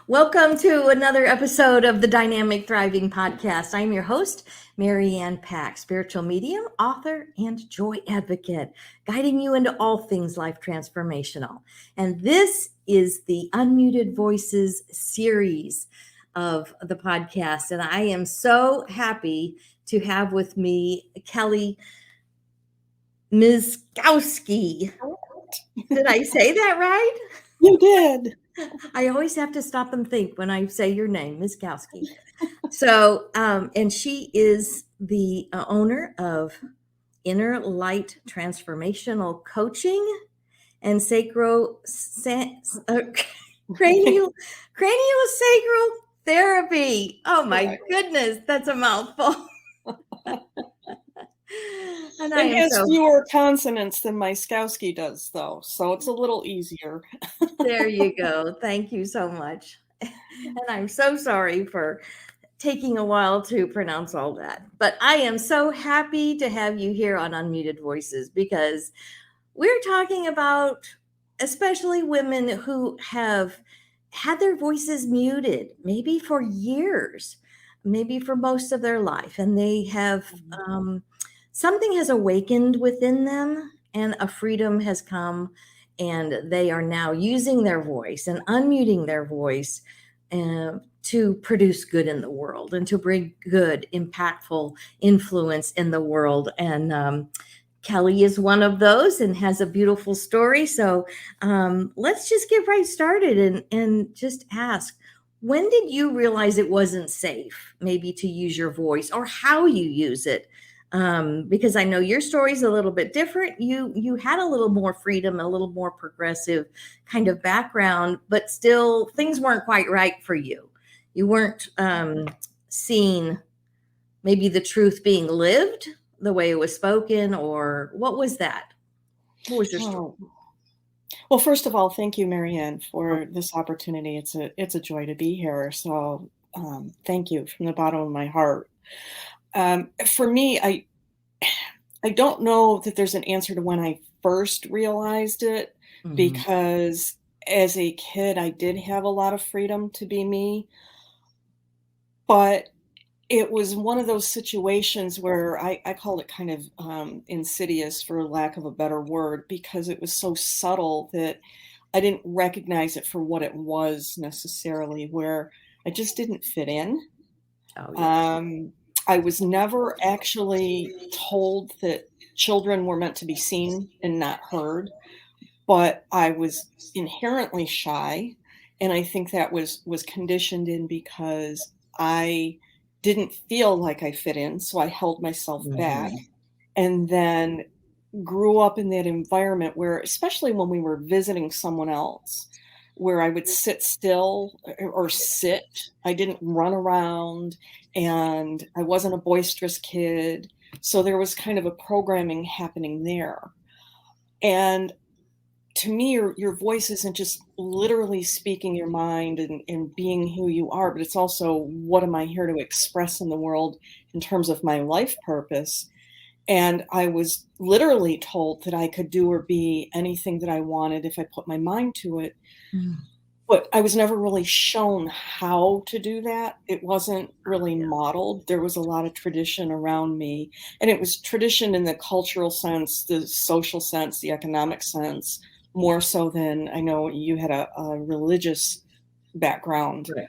Welcome to another episode of the Dynamic Thriving Podcast. I'm your host, Mary Ann Pack, spiritual medium, author, and joy advocate, guiding you into all things life transformational. And this is the Unmuted Voices series of the podcast. And I am so happy to have with me Kelly Mizkowski. Did I say that right? You did. I always have to stop and think when I say your name, Mizkowski. So, and she is the owner of Inner Light Transformational Coaching and craniosacral therapy. Oh my goodness, that's a mouthful. And it has fewer consonants than Myszkowski does, though, so it's a little easier. There you go. Thank you so much. And I'm so sorry for taking a while to pronounce all that. But I am so happy to have you here on Unmuted Voices because we're talking about especially women who have had their voices muted, maybe for years, maybe for most of their life, and they have something has awakened within them and a freedom has come, and they are now using their voice and unmuting their voice to produce good in the world and to bring good, impactful influence in the world. And Kelly is one of those and has a beautiful story. So let's just get right started and just ask, when did you realize it wasn't safe maybe to use your voice, or how you use it? Because I know your story is a little bit different. You had a little more freedom, a little more progressive kind of background, but still things weren't quite right for you. You weren't seeing maybe the truth being lived the way it was spoken, or what was that? What was your story? Well, first of all, thank you, Mary Ann, for this opportunity. It's a joy to be here. So thank you from the bottom of my heart. For me, I don't know that there's an answer to when I first realized it, because as a kid, I did have a lot of freedom to be me. But it was one of those situations where I called it kind of insidious, for lack of a better word, because it was so subtle that I didn't recognize it for what it was necessarily, where I just didn't fit in. Oh, yeah. I was never actually told that children were meant to be seen and not heard, but I was inherently shy. And I think that was conditioned in because I didn't feel like I fit in, so I held myself back, and then grew up in that environment where, especially when we were visiting someone else, where I would sit still or sit. I didn't run around, and I wasn't a boisterous kid. So there was kind of a programming happening there. And to me, your voice isn't just literally speaking your mind and being who you are, but it's also, what am I here to express in the world in terms of my life purpose? And I was literally told that I could do or be anything that I wanted if I put my mind to it. But I was never really shown how to do that. It wasn't really modeled. There was a lot of tradition around me, and it was tradition in the cultural sense, the social sense, the economic sense, more so than, I know you had a religious background that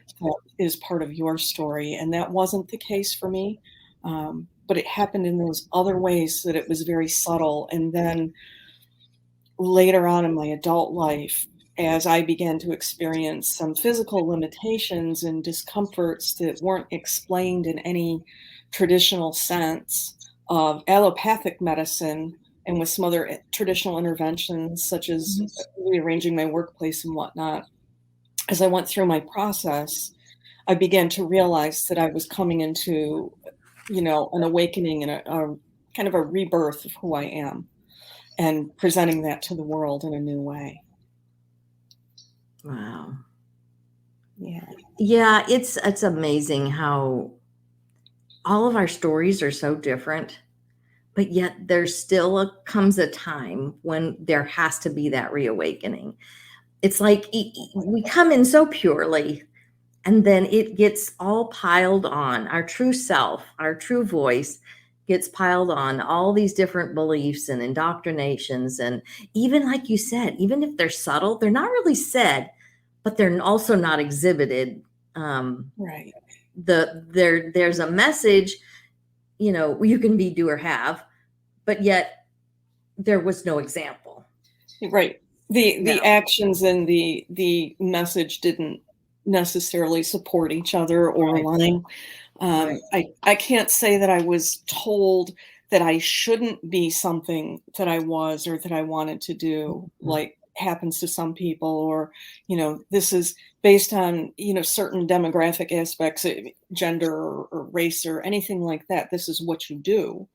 is part of your story, and that wasn't the case for me. But it happened in those other ways that it was very subtle. And then later on in my adult life, as I began to experience some physical limitations and discomforts that weren't explained in any traditional sense of allopathic medicine, and with some other traditional interventions, such as rearranging my workplace and whatnot, as I went through my process, I began to realize that I was coming into, an awakening and a kind of a rebirth of who I am, and presenting that to the world in a new way. Wow. Yeah. Yeah, it's amazing how all of our stories are so different, but yet there still comes a time when there has to be that reawakening. It's like we come in so purely, And then it gets all piled on. Our true self, our true voice gets piled on all these different beliefs and indoctrinations. And even like you said, even if they're subtle, they're not really said, but they're also not exhibited. Right. There's a message, you can be, do, or have, but yet there was no example. Right. The actions and the message didn't necessarily support each other or Right. align. Right. I can't say that I was told that I shouldn't be something that I was or that I wanted to do, like happens to some people, or, this is based on, certain demographic aspects, gender or race or anything like that. This is what you do.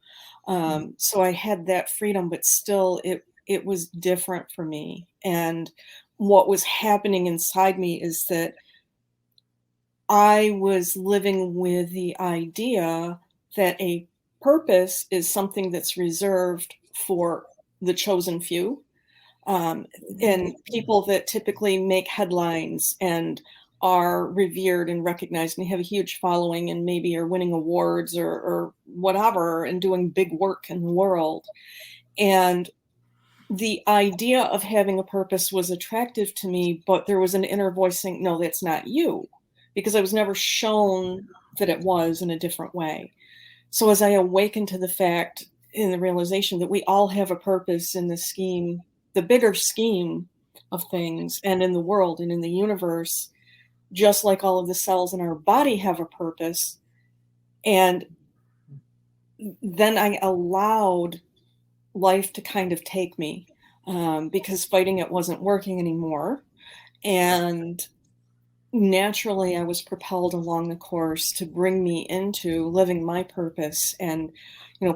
So I had that freedom, but still it was different for me. And what was happening inside me is that I was living with the idea that a purpose is something that's reserved for the chosen few, and people that typically make headlines and are revered and recognized and have a huge following and maybe are winning awards or whatever and doing big work in the world. And the idea of having a purpose was attractive to me, but there was an inner voice saying, no, that's not you, because I was never shown that it was in a different way. So as I awakened to the fact in the realization that we all have a purpose in the scheme, the bigger scheme of things, and in the world and in the universe, just like all of the cells in our body have a purpose. And then I allowed life to kind of take me, because fighting it wasn't working anymore. And naturally, I was propelled along the course to bring me into living my purpose. And,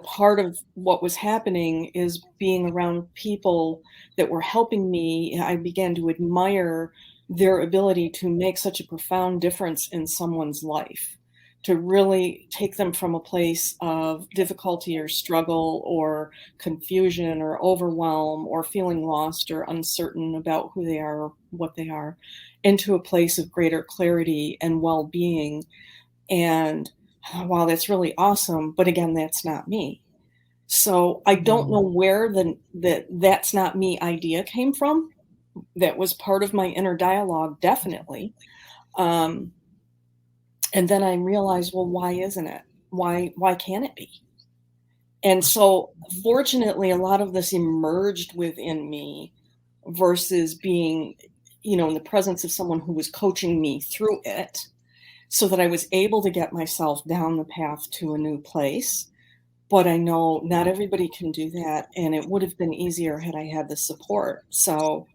part of what was happening is being around people that were helping me. I began to admire their ability to make such a profound difference in someone's life, to really take them from a place of difficulty or struggle or confusion or overwhelm or feeling lost or uncertain about who they are or what they are, into a place of greater clarity and well-being. And wow, that's really awesome. But again, that's not me. So I don't know where that's not me idea came from. That was part of my inner dialogue, definitely. And then I realized, well, why isn't it? Why can't it be? And so fortunately, a lot of this emerged within me versus being, in the presence of someone who was coaching me through it, so that I was able to get myself down the path to a new place. But I know not everybody can do that, and it would have been easier had I had the support. So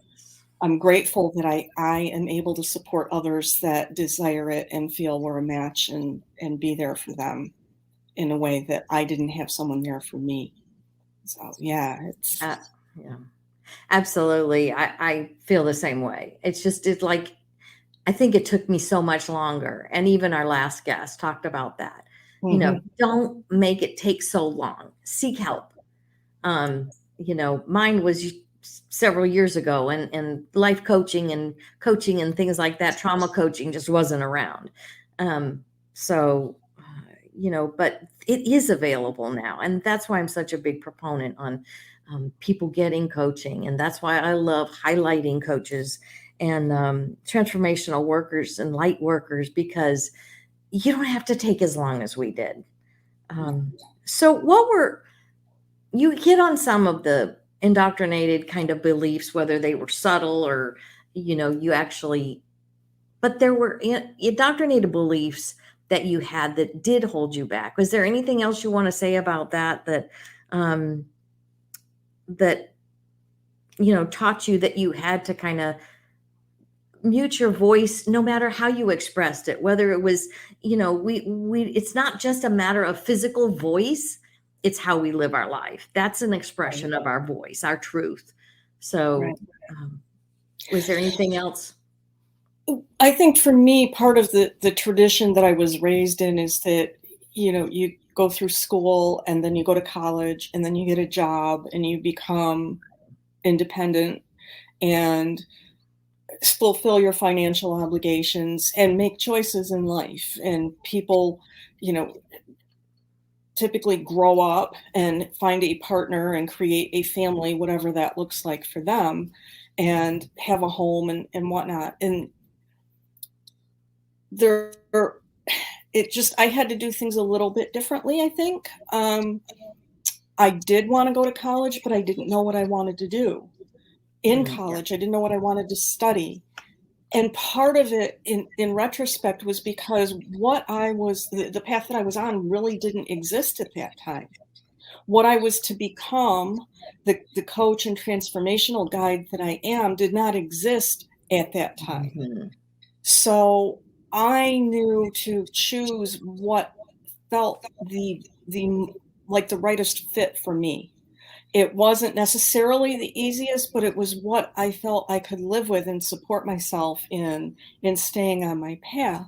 I'm grateful that I am able to support others that desire it and feel we're a match, and be there for them in a way that I didn't have someone there for me. So yeah, Uh, yeah, absolutely. I feel the same way. It's like, I think it took me so much longer. And even our last guest talked about that. mhm, Don't make it take so long. Seek help. Mine was several years ago, and life coaching and things like that, trauma coaching just wasn't around. So, but it is available now. And that's why I'm such a big proponent on people getting coaching. And that's why I love highlighting coaches and transformational workers and light workers, because you don't have to take as long as we did. So you hit on some of the indoctrinated kind of beliefs, whether they were subtle or, you actually, but there were indoctrinated beliefs that you had that did hold you back. Was there anything else you want to say about um, that, taught you that you had to kind of mute your voice no matter how you expressed it, whether it was, we it's not just a matter of physical voice, it's how we live our life. That's an expression of our voice, our truth. So right. um, was there anything else? I think for me, part of the tradition that I was raised in is that, you go through school and then you go to college and then you get a job and you become independent. And fulfill your financial obligations and make choices in life. And people, you know, typically grow up and find a partner and create a family, whatever that looks like for them, and have a home and whatnot. And there, I had to do things a little bit differently, I think. I did want to go to college, but I didn't know what I wanted to do. In college, I didn't know what I wanted to study. And part of it, in retrospect, was because the path that I was on really didn't exist at that time. What I was to become, the coach and transformational guide that I am, did not exist at that time. Mm-hmm. So I knew to choose what felt the rightest fit for me. It wasn't necessarily the easiest, but it was what I felt I could live with and support myself in staying on my path.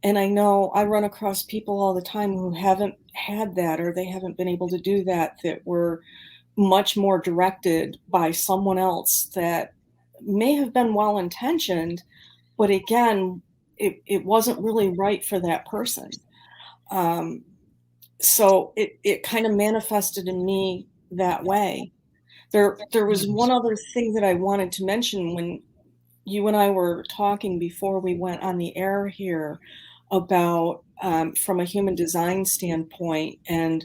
And I know I run across people all the time who haven't had that, or they haven't been able to do that were much more directed by someone else that may have been well-intentioned, but again, it wasn't really right for that person. So it kind of manifested in me that way. There was one other thing that I wanted to mention when you and I were talking before we went on the air here about from a human design standpoint, and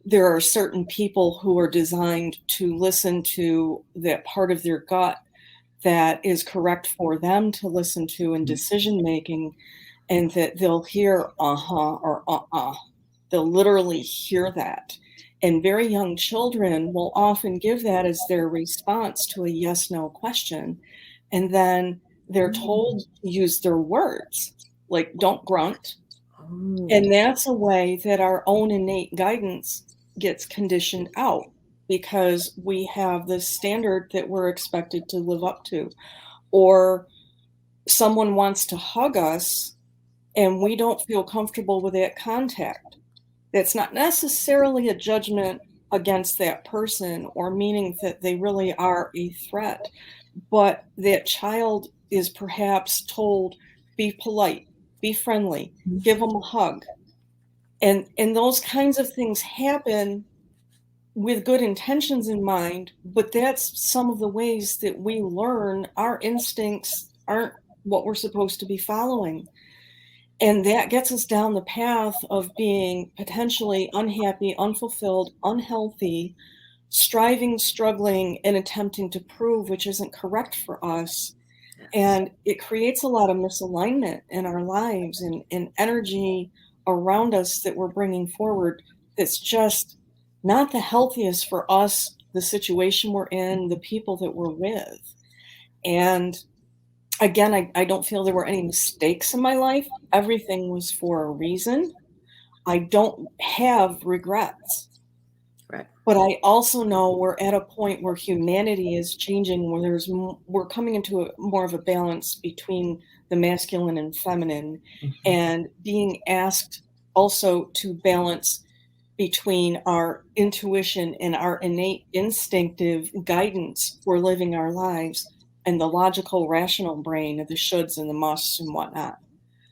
there are certain people who are designed to listen to that part of their gut that is correct for them to listen to in decision making, and that they'll hear or they'll literally hear that. And very young children will often give that as their response to a yes/no question. And then they're told to use their words, like don't grunt. And that's a way that our own innate guidance gets conditioned out, because we have this standard that we're expected to live up to. Or someone wants to hug us and we don't feel comfortable with that contact. That's not necessarily a judgment against that person or meaning that they really are a threat, but that child is perhaps told, be polite, be friendly, give them a hug. And those kinds of things happen with good intentions in mind, but that's some of the ways that we learn our instincts aren't what we're supposed to be following. And that gets us down the path of being potentially unhappy, unfulfilled, unhealthy, striving, struggling, and attempting to prove, which isn't correct for us. And it creates a lot of misalignment in our lives and energy around us that we're bringing forward that's just not the healthiest for us, the situation we're in, the people that we're with. And again, I don't feel there were any mistakes in my life. Everything was for a reason. I don't have regrets. Right. But I also know we're at a point where humanity is changing, where we're coming into more of a balance between the masculine and feminine, and being asked also to balance between our intuition and our innate instinctive guidance for living our lives and the logical, rational brain of the shoulds and the musts and whatnot.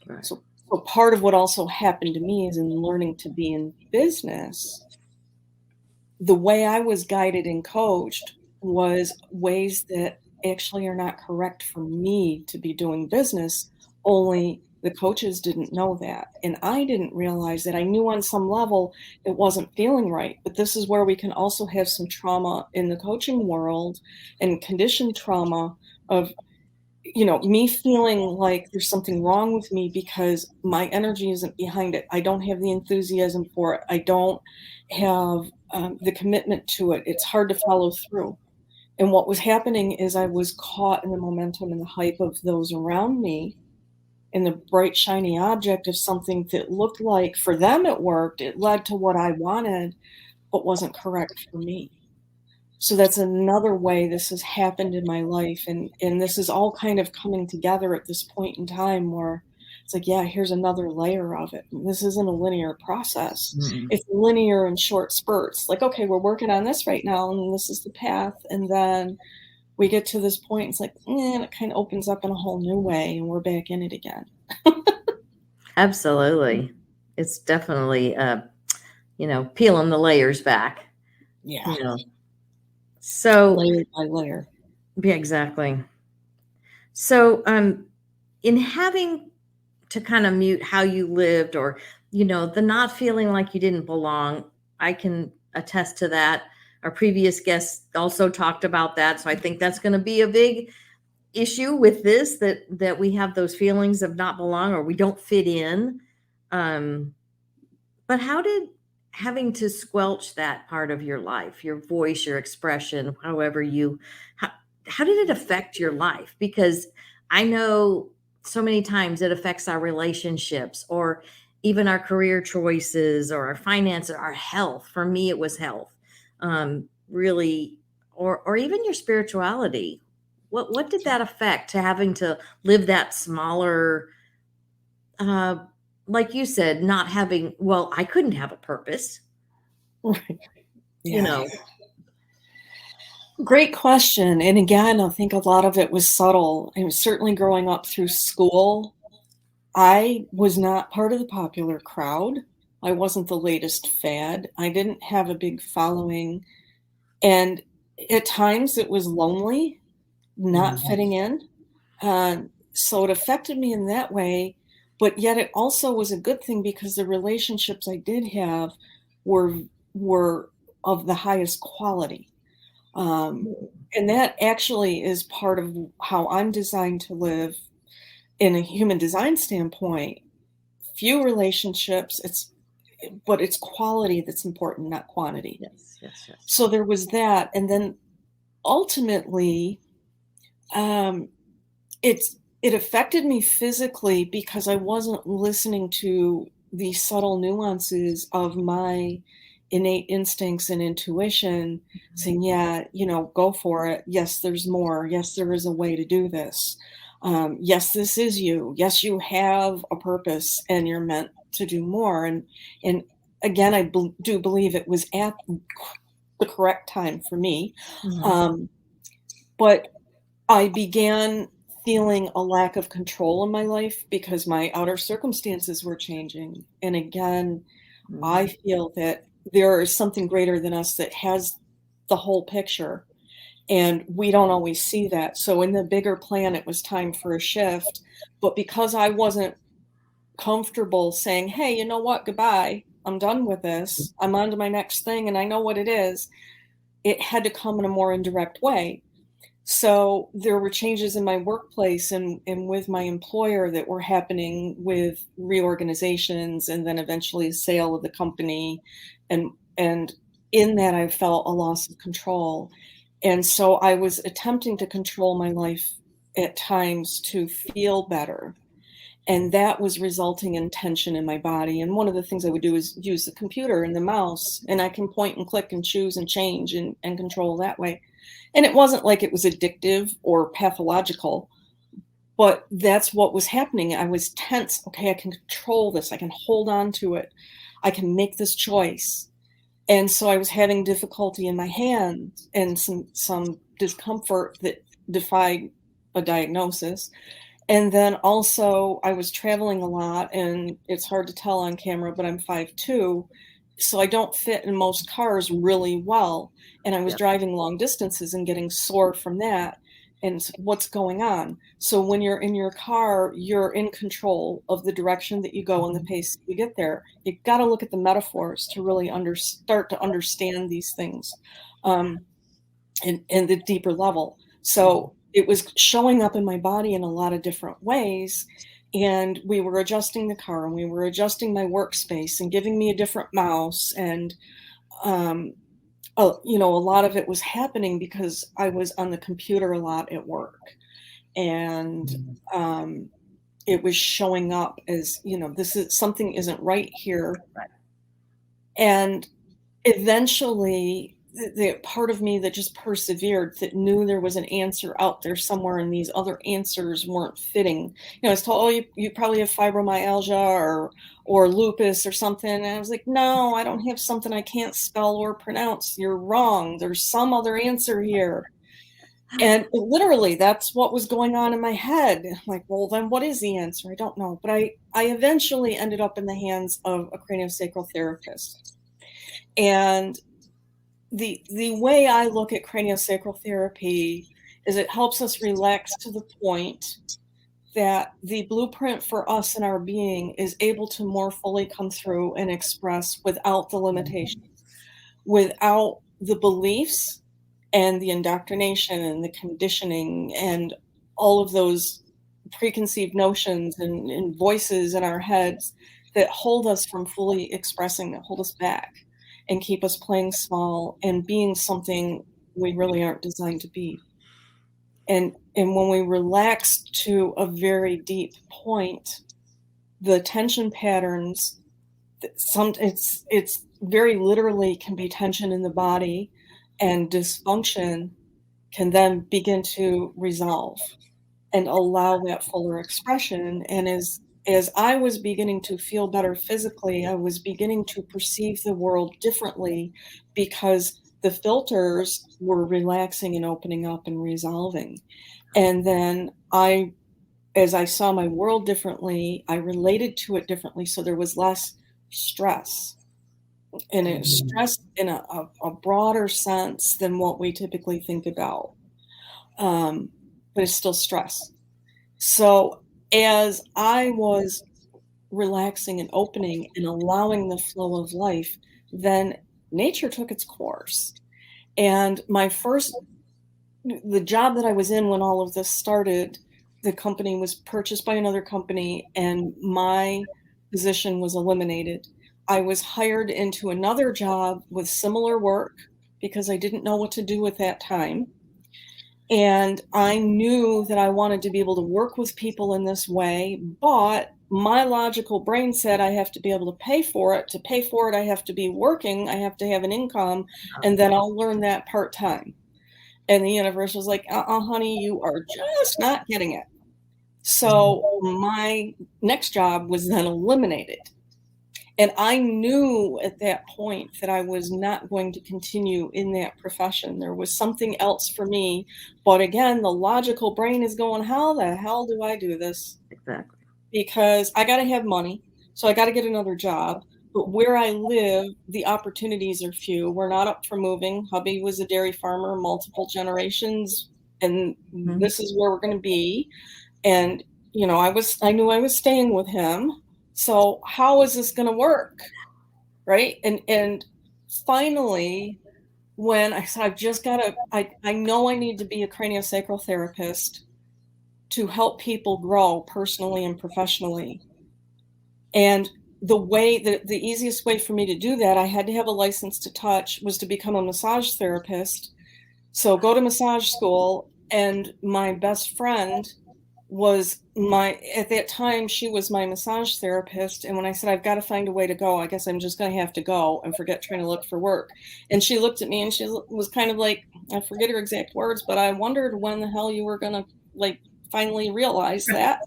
Right. So part of what also happened to me is in learning to be in business, the way I was guided and coached was ways that actually are not correct for me to be doing business, only the coaches didn't know that. And I didn't realize that. I knew on some level it wasn't feeling right. But this is where we can also have some trauma in the coaching world and conditioned trauma of, me feeling like there's something wrong with me because my energy isn't behind it. I don't have the enthusiasm for it. I don't have the commitment to it. It's hard to follow through. And what was happening is I was caught in the momentum and the hype of those around me, and the bright, shiny object of something that looked like for them it worked. It led to what I wanted, but wasn't correct for me. So that's another way this has happened in my life. And this is all kind of coming together at this point in time where it's like, yeah, here's another layer of it. This isn't a linear process. Mm-hmm. It's linear in short spurts. Like, okay, we're working on this right now, and this is the path. And then we get to this point, it's like, and it kind of opens up in a whole new way, and we're back in it again. Absolutely. It's definitely, peeling the layers back, Yeah, you know. So, layer by layer. yeah, exactly. So, in having to kind of mute how you lived, or, the not feeling like you didn't belong, I can attest to that. Our previous guests also talked about that. So I think that's going to be a big issue with this, that we have those feelings of not belong, or we don't fit in. Um, but how did having to squelch that part of your life, your voice, your expression, however how did it affect your life? Because I know so many times it affects our relationships, or even our career choices, or our finances, our health. For me, it was health, really, or even your spirituality. What did that affect, to having to live that smaller, uh, like you said, not having, well, I couldn't have a purpose, Right. you Yeah. know. Great question. And again, I think a lot of it was subtle. And certainly growing up through school, I was not part of the popular crowd. I wasn't the latest fad. I didn't have a big following. And at times it was lonely, not Mhm. fitting in. So it affected me in that way. But yet it also was a good thing, because the relationships I did have were were of the highest quality. Um, and that actually is part of how I'm designed to live in a human design standpoint. Few relationships, but it's quality that's important, not quantity. Yes, yes, yes. So there was that. And then ultimately, um, it affected me physically, because I wasn't listening to the subtle nuances of my innate instincts and intuition, saying, yeah, go for it. Yes, there's more. Yes, there is a way to do this. Yes, this is you. Yes, you have a purpose, and you're meant to do more. And again, I do believe it was at the correct time for me. Mhm. Um, but I began feeling a lack of control in my life, because my outer circumstances were changing. And again, I Mhm. feel that there is something greater than us that has the whole picture, and we don't always see that. So in the bigger plan, it was time for a shift. But because I wasn't comfortable saying, hey, you know what, goodbye, I'm done with this, I'm on to my next thing, and I know what it is, it had to come in a more indirect way. So there were changes in my workplace and with my employer that were happening, with reorganizations, and then eventually sale of the company. And in that, I felt a loss of control. And so I was attempting to control my life at times to feel better. And that was resulting in tension in my body. And one of the things I would do is use the computer and the mouse, and I can point and click and choose and change and control that way. And it wasn't like it was addictive or pathological, but that's what was happening. I was tense. Okay, I can control this. I can hold on to it. I can make this choice. And so I was having difficulty in my hands, and some discomfort that defied a diagnosis. And then also I was traveling a lot, and it's hard to tell on camera, but I'm 5'2", so I don't fit in most cars really well. And I was Yep. driving long distances and getting sore from that. And what's going on? So when you're in your car, you're in control of the direction that you go and the pace you get there. You got to look at the metaphors to really start to understand these things. Um, and the deeper level. So it was showing up in my body in a lot of different ways. And we were adjusting the car, and we were adjusting my workspace and giving me a different mouse. And, a lot of it was happening because I was on the computer a lot at work. And um, it was showing up as, this is something isn't right here. Right. And eventually, the part of me that just persevered, that knew there was an answer out there somewhere, and these other answers weren't fitting. I was told, oh, you probably have fibromyalgia or lupus or something. And I was like, no, I don't have something I can't spell or pronounce. You're wrong. There's some other answer here. And literally, that's what was going on in my head. I'm like, well, then what is the answer? I don't know. But I eventually ended up in the hands of a craniosacral therapist. And the way I look at craniosacral therapy is it helps us relax to the point that the blueprint for us and our being is able to more fully come through and express without the limitations, without the beliefs and the indoctrination and the conditioning and all of those preconceived notions and voices in our heads that hold us from fully expressing, that hold us back and keep us playing small and being something we really aren't designed to be. And when we relax to a very deep point, the tension patterns, it's very literally can be tension in the body, and dysfunction can then begin to resolve and allow that fuller expression. And as I was beginning to feel better physically, I was beginning to perceive the world differently because the filters were relaxing and opening up and resolving. And then as I saw my world differently, I related to it differently. So there was less stress. And it's stress in a broader sense than what we typically think about. But it's still stress. So as I was relaxing and opening and allowing the flow of life, then nature took its course. And the job that I was in when all of this started, the company was purchased by another company and my position was eliminated. I was hired into another job with similar work because I didn't know what to do at that time. And I knew that I wanted to be able to work with people in this way, but my logical brain said I have to be able to pay for it. To pay for it, I have to be working, I have to have an income, and then I'll learn that part-time. And the universe was like, honey, you are just not getting it. So my next job was then eliminated. And I knew at that point that I was not going to continue in that profession. There was something else for me. But again, the logical brain is going, how the hell do I do this? Exactly. Because I got to have money. So I got to get another job. But where I live, the opportunities are few. We're not up for moving. Hubby was a dairy farmer, multiple generations, and this is where we're going to be. And, you know, I knew I was staying with him. So how is this going to work? Right. And finally, when I said, I've just got to, I know I need to be a craniosacral therapist to help people grow personally and professionally. And the easiest way for me to do that, I had to have a license to touch, was to become a massage therapist. So go to massage school. And my best friend at that time, she was my massage therapist. And when I said, I've got to find a way to go, I guess I'm just going to have to go and forget trying to look for work. And she looked at me and she was kind of like, I forget her exact words, but I wondered when the hell you were going to like finally realize that,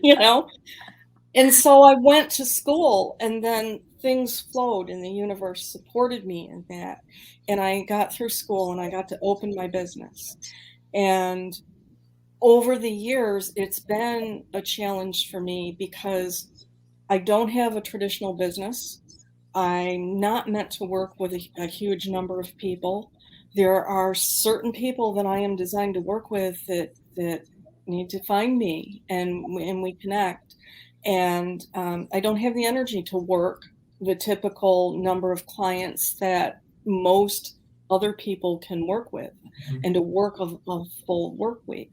you know? And so I went to school, and then things flowed and the universe supported me in that. And I got through school and I got to open my business. And over the years, it's been a challenge for me because I don't have a traditional business. I'm not meant to work with a huge number of people. There are certain people that I am designed to work with that need to find me, and we connect. And I don't have the energy to work the typical number of clients that most other people can work with, and to work a full work week.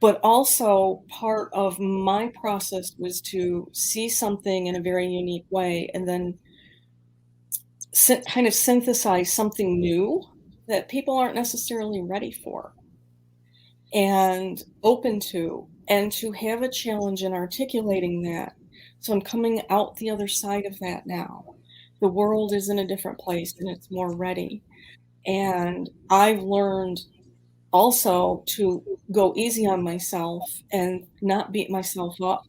But also part of my process was to see something in a very unique way and then kind of synthesize something new that people aren't necessarily ready for and open to, and to have a challenge in articulating that. So I'm coming out the other side of that now. The world is in a different place and it's more ready. And I've learned also to go easy on myself and not beat myself up,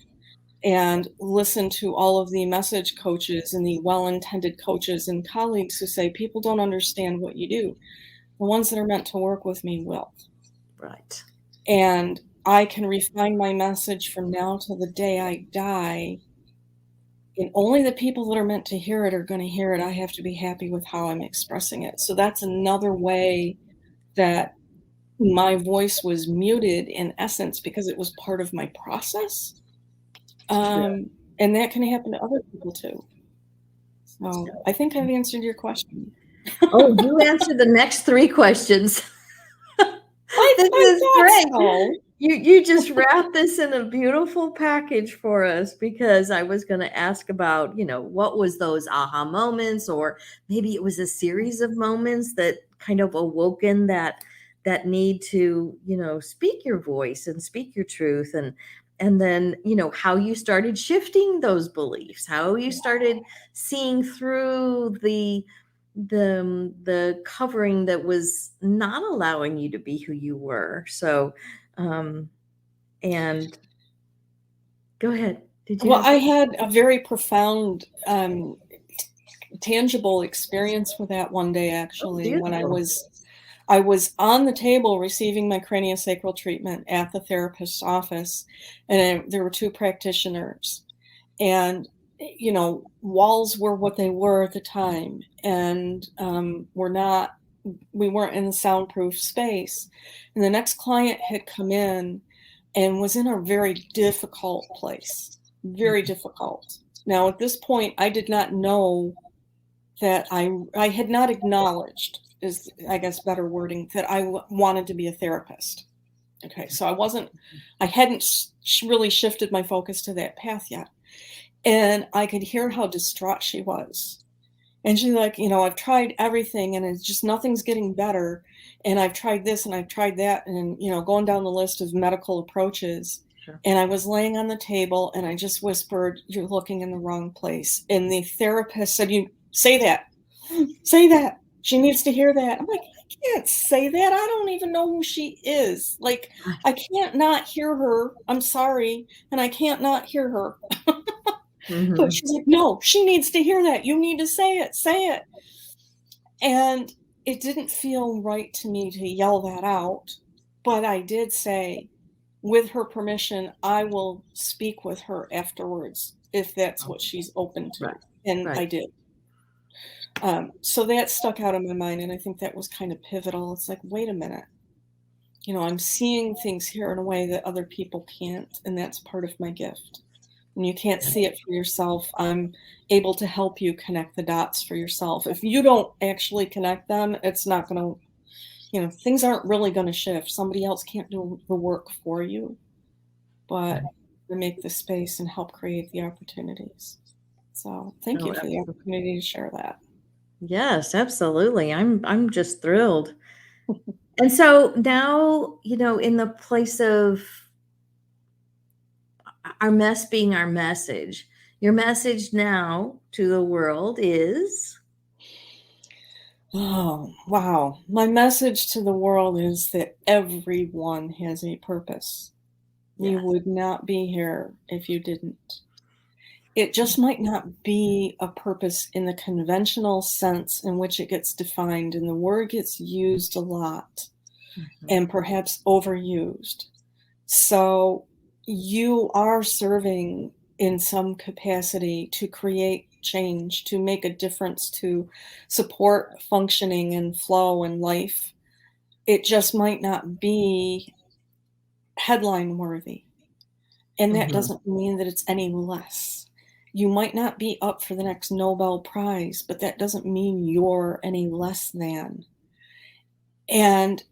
and listen to all of the message coaches and the well-intended coaches and colleagues who say people don't understand what you do. The ones that are meant to work with me will. Right. And I can refine my message from now till the day I die. And only the people that are meant to hear it are going to hear it. I have to be happy with how I'm expressing it. So that's another way that my voice was muted in essence because it was part of my process. And that can happen to other people too. So I think I've answered your question. Oh, you answered the next 3 questions. I This is thought great. so. You just wrapped this in a beautiful package for us, because I was going to ask about, what was those aha moments, or maybe it was a series of moments that kind of awoken that need to, speak your voice and speak your truth, and then, how you started shifting those beliefs, how you started seeing through the covering that was not allowing you to be who you were. So and go ahead. Did you Well, have I had a very profound, tangible experience with that one day, actually, when I beautiful. was on the table receiving my craniosacral treatment at the therapist's office, and there were 2 practitioners, and walls were what they were at the time, and we weren't in a soundproof space. And the next client had come in and was in a very difficult place, very difficult. Now, at this point, I did not know that I had not acknowledged, is I guess better wording, that I wanted to be a therapist. Okay, so I hadn't really shifted my focus to that path yet. And I could hear how distraught she was. And she's like, I've tried everything and it's just nothing's getting better. And I've tried this and I've tried that, and, going down the list of medical approaches. Sure. And I was laying on the table and I just whispered, "You're looking in the wrong place." And the therapist said, "You say that. Say that. She needs to hear that." I'm like, "I can't say that. I don't even know who she is. Like, I can't not hear her. I'm sorry. And I can't not hear her." But she's like, "No, she needs to hear that. You need to say it. Say it." And it didn't feel right to me to yell that out. But I did say, with her permission, I will speak with her afterwards if that's what she's open to. Right. And Right. I did. So that stuck out in my mind, and I think that was kind of pivotal. It's like, wait a minute. I'm seeing things here in a way that other people can't, and that's part of my gift. When you can't see it for yourself, I'm able to help you connect the dots for yourself. If you don't actually connect them, it's not going to, things aren't really going to shift. Somebody else can't do the work for you, but to make the space and help create the opportunities. So thank you for the opportunity to share that. Yes, absolutely. I'm just thrilled. And so now, in the place of our mess being our message, your message now to the world is? Oh, wow. My message to the world is that everyone has a purpose. Yes. You would not be here if you didn't. It just might not be a purpose in the conventional sense in which it gets defined, and the word gets used a lot and perhaps overused. So you are serving in some capacity to create change, to make a difference, to support functioning and flow and life. It just might not be headline worthy. And that doesn't mean that it's any less. You might not be up for the next Nobel Prize, but that doesn't mean you're any less than. And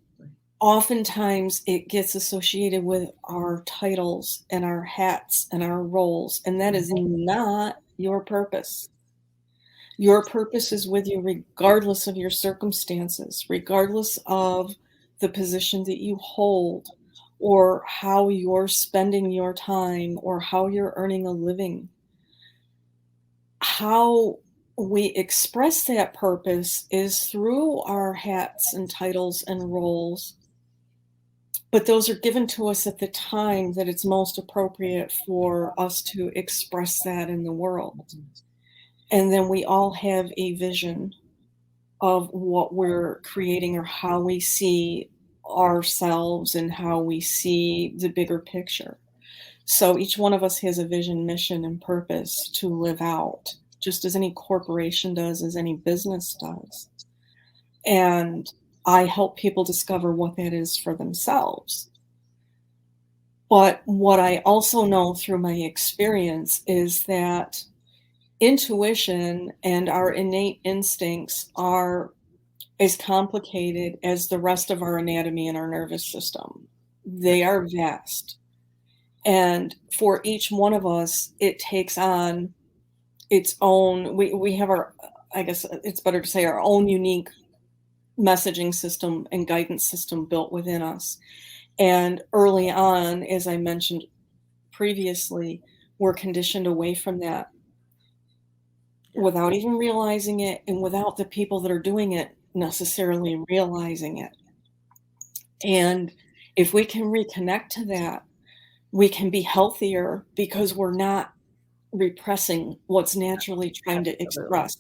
oftentimes it gets associated with our titles and our hats and our roles, and that is not your purpose. Your purpose is with you regardless of your circumstances, regardless of the position that you hold, or how you're spending your time, or how you're earning a living. How we express that purpose is through our hats and titles and roles, but those are given to us at the time that it's most appropriate for us to express that in the world. And then we all have a vision of what we're creating or how we see ourselves and how we see the bigger picture. So each one of us has a vision, mission, and purpose to live out, just as any corporation does, as any business does. And I help people discover what that is for themselves. But what I also know through my experience is that intuition and our innate instincts are as complicated as the rest of our anatomy and our nervous system. They are vast. And for each one of us, it takes on its own, we have our, I guess it's better to say, our own unique messaging system and guidance system built within us. And early on, as I mentioned previously, we're conditioned away from that without even realizing it, and without the people that are doing it necessarily realizing it. And if we can reconnect to that, we can be healthier because we're not repressing what's naturally trying to express.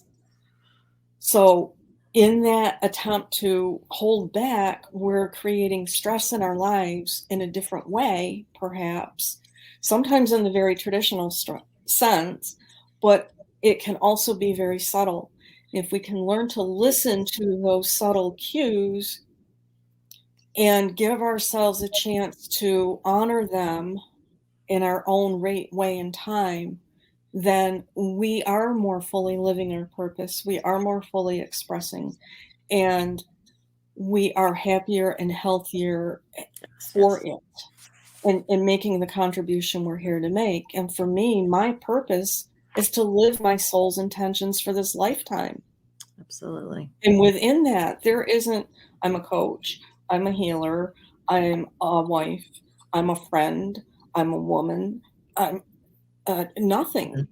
So in that attempt to hold back, we're creating stress in our lives in a different way, perhaps, sometimes in the very traditional sense, but it can also be very subtle. If we can learn to listen to those subtle cues and give ourselves a chance to honor them in our own way and time, then we are more fully living our purpose. We are more fully expressing, and we are happier and healthier for it, and making the contribution we're here to make. And for me, my purpose is to live my soul's intentions for this lifetime. Absolutely. And within that, there isn't, I'm a coach, I'm a healer, I'm a wife, I'm a friend, I'm a woman, I'm nothing.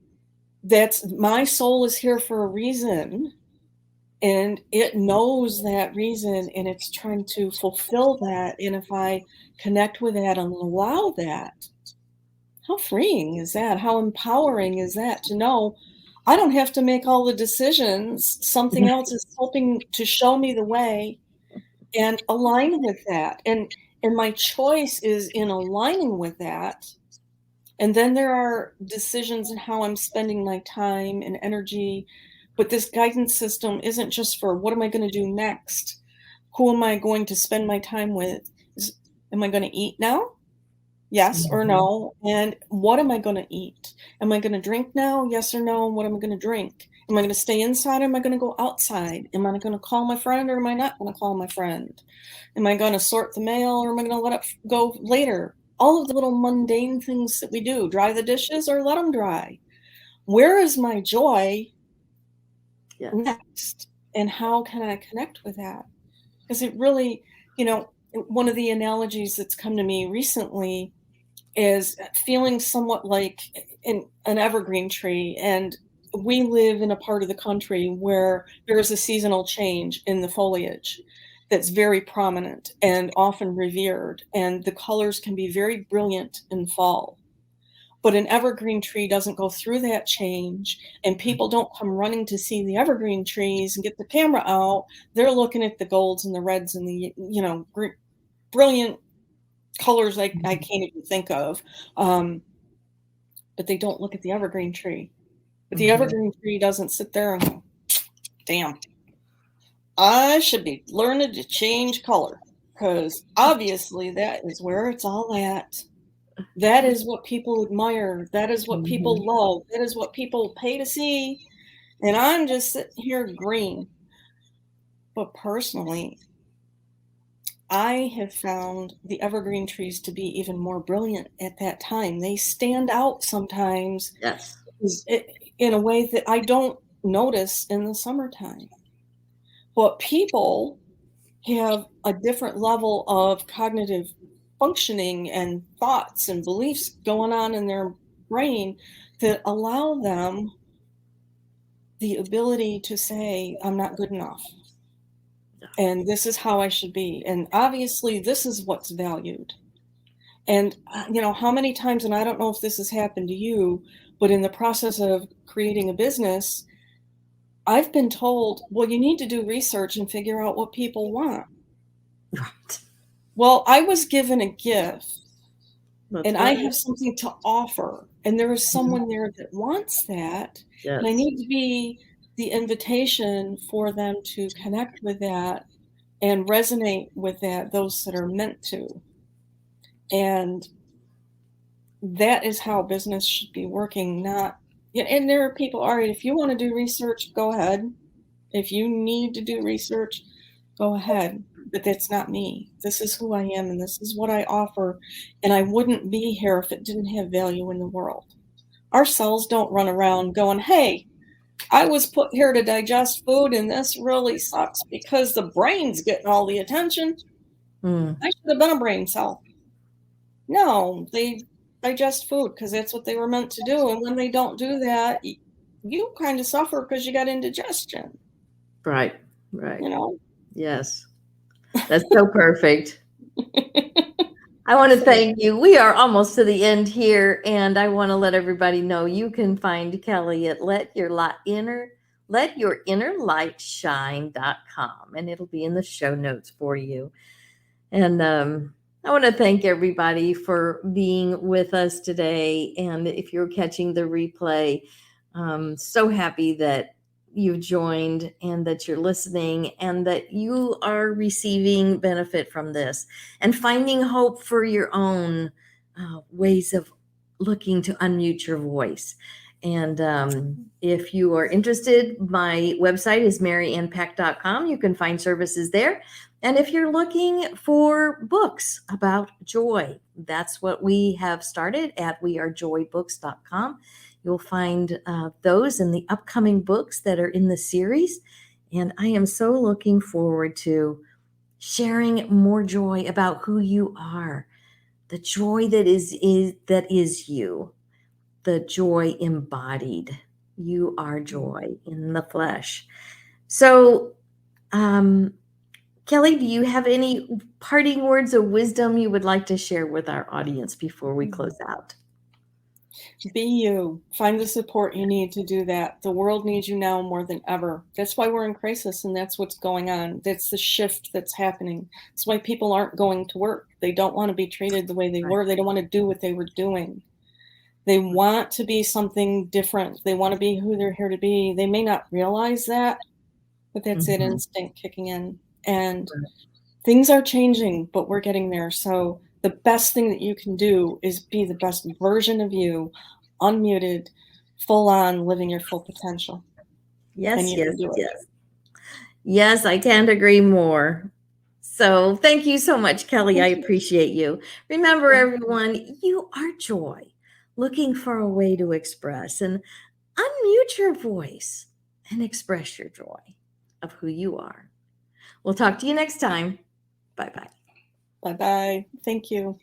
That's, my soul is here for a reason, and it knows that reason, and it's trying to fulfill that. And if I connect with that and allow that, how freeing is that? How empowering is that to know I don't have to make all the decisions. Something else is helping to show me the way and align with that. And my choice is in aligning with that. And then there are decisions in how I'm spending my time and energy. But this guidance system isn't just for what am I going to do next? Who am I going to spend my time with? Am I going to eat now? Yes or no? And what am I going to eat? Am I going to drink now? Yes or no? And what am I going to drink? Am I going to stay inside or am I going to go outside? Am I going to call my friend or am I not going to call my friend? Am I going to sort the mail or am I going to let it go later? All of the little mundane things that we do, dry the dishes or let them dry. Where is my joy next? And how can I connect with that? Because it really, one of the analogies that's come to me recently is feeling somewhat like an evergreen tree. And we live in a part of the country where there is a seasonal change in the foliage that's very prominent and often revered. And the colors can be very brilliant in fall. But an evergreen tree doesn't go through that change, and people don't come running to see the evergreen trees and get the camera out. They're looking at the golds and the reds and the, brilliant colors I can't even think of. But they don't look at the evergreen tree. But the evergreen tree doesn't sit there and go, damn, I should be learning to change color, because obviously that is where it's all at. That is what people admire. That is what people love. That is what people pay to see. And I'm just sitting here green. But personally, I have found the evergreen trees to be even more brilliant at that time. They stand out sometimes in a way that I don't notice in the summertime. But people have a different level of cognitive functioning and thoughts and beliefs going on in their brain that allow them the ability to say, I'm not good enough. And this is how I should be. And obviously, this is what's valued. And, how many times, and I don't know if this has happened to you, but in the process of creating a business, I've been told, well, you need to do research and figure out what people want. Right. Well, I was given a gift That's and I right. have something to offer, and there is someone there that wants that, Yes. and I need to be the invitation for them to connect with that and resonate with that, those that are meant to. And that is how business should be working, not yeah, and there are people, all right, if you want to do research, go ahead. If you need to do research, go ahead. But that's not me. This is who I am and this is what I offer. And I wouldn't be here if it didn't have value in the world. Our cells don't run around going, hey, I was put here to digest food and this really sucks because the brain's getting all the attention. Mm, I should have been a brain cell. No, they digest food because that's what they were meant to do. And when they don't do that, you kind of suffer because you got indigestion, right. Right. you know? Yes. That's so perfect. I want to So, thank you. We are almost to the end here, and I want to let everybody know you can find Kelly at let your inner light shine.com, and it'll be in the show notes for you. And I want to thank everybody for being with us today. And if you're catching the replay, so happy that you've joined and that you're listening and that you are receiving benefit from this and finding hope for your own ways of looking to unmute your voice. And if you are interested, my website is maryannpack.com. You can find services there. And if you're looking for books about joy, that's what we have started at wearejoybooks.com. You'll find those in the upcoming books that are in the series. And I am so looking forward to sharing more joy about who you are, the joy that is you, the joy embodied. You are joy in the flesh. So, Kelly, do you have any parting words of wisdom you would like to share with our audience before we close out? be you. Find the support you need to do that. The world needs you now more than ever. That's why we're in crisis, and that's what's going on. That's the shift that's happening. That's why people aren't going to work. They don't want to be treated the way they were. They don't want to do what they were doing. They want to be something different. They want to be who they're here to be. They may not realize that, but that's that instinct kicking in. And things are changing, but we're getting there. So the best thing that you can do is be the best version of you, unmuted, full on, living your full potential. And Yes, you yes, can do it. yes. Yes, I can't agree more. So thank you so much, Kelly. I appreciate you. Remember, everyone, you are joy, looking for a way to express and unmute your voice and express your joy of who you are. We'll talk to you next time. Bye bye. Bye bye. Thank you.